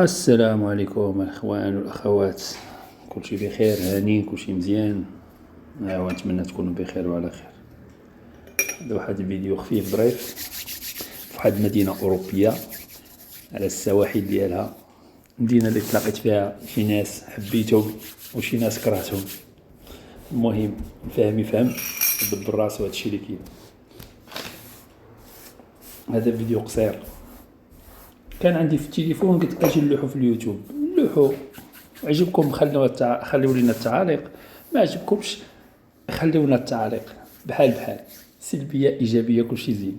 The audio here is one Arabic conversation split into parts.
السلام عليكم الاخوان والاخوات، كلشي بخير، هاني كلشي مزيان. نتمنى تكونوا بخير وعلى خير. هذا واحد الفيديو خفيف ظريف في واحد المدينه اوروبيه على السواحل ديالها، مدينه اللي تلاقيت فيها شي ناس حبيتهم وشي ناس كرهتهم. المهم الفهم يفهم دبر راسو هادشي اللي كاين. هذا فيديو قصير كان عندي في التليفون، قلت اجي نلوحو في اليوتيوب. نلوحو، عجبكم خليو لينا التعاليق، ما عجبكمش خليونا التعاليق. بحال سلبيه ايجابيه كلشي زين.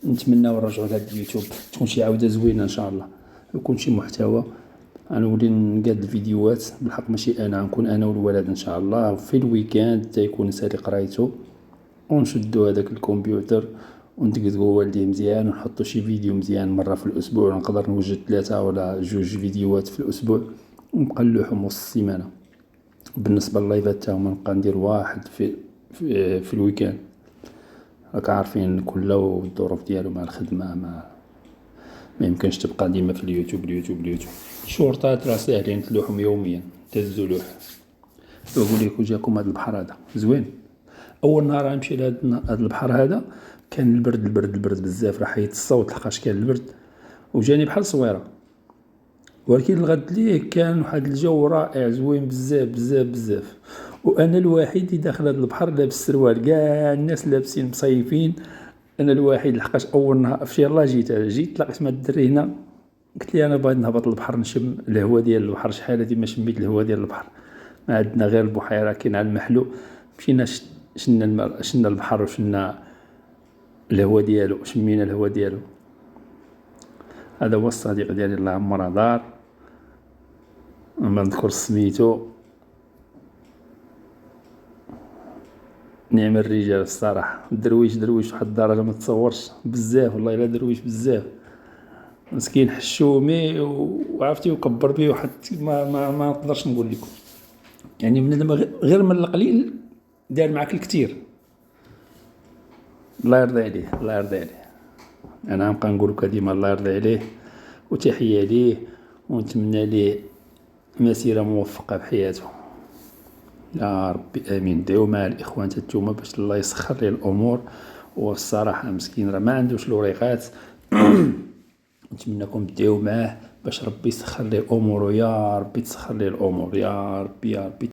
نتمناو نرجعوا لهاد اليوتيوب تكون شي عوده زوينه ان شاء الله، يكون شي محتوى. غنولي نقاد الفيديوهات بالحق، ماشي انا، نكون انا والولد ان شاء الله في الويكاند حتى يكون سالي قرايتو، ونشدو هذاك الكمبيوتر وندقدقو والديه مزيان، ونحطو شي فيديو مزيان مرة في الأسبوع. نقدر نوجد 3 ولا 2 فيديوهات في الأسبوع، ونبقى نلوحهم وسط السيمانة. بالنسبة لللايفات تاهما نبقى ندير واحد في الويكاند. راك عارفين كل والظروف ديالو مع الخدمة، ما يمكنش تبقى ديما في اليوتيوب. الشورطات راه ساهلين تلوحهم يوميا، تهزو لوح. نقول لكم جاكم هاد البحر هذا زوين. اول نهار غنمشي لهاد البحر هذا كان البرد بزاف، راه حيت الصوت لحقاش كان البرد وجاني بحال صويره. ولكن الغد ليه كان واحد الجو رائع زوين بزاف. وانا الوحيد اللي داخل هاد البحر لابس سروال، كاع الناس لابسين مصيفين، انا الوحيد. لحقاش اول نهار في يلاه جيت تلاقيت مع الدري هنا، قلت لي انا باغي نهبط للبحر نشم الهواء ديال البحر. شحال هادي ما شميت الهواء ديال البحر، ما عندنا غير البحيره كاين على المحلو. مشينا شنا البحر وشنا الهواء ديالو، شمينا الهواء ديالو. هذا هو الصديق ديالي الله يعمر دار، ما نذكر سميتو. نعم الرجال الصراحه، درويش واحد الدرجه ما تصورش، بزاف والله الا درويش بزاف. مسكين حشومي وعرفتي وكبر بيه واحد ما نقدرش نقول لكم. يعني بنادم غير من القليل دار معاك الكثير. الله يرضي عليه. انا غنبقى نقول لك ديما الله يرضي عليه وتحيه ليه، ونتمنى ليه مسيره موفقه بحياته يا ربي امين. دعيو مع الاخوان تتوما باش الله يسخر ليه الامور. والصراحه مسكين راه ما عندوش الوريقات. نتمنىكم تدعيو معاه باش ربي يسخر ليه اموره، يا ربي تسخر ليه الامور، يا ربي.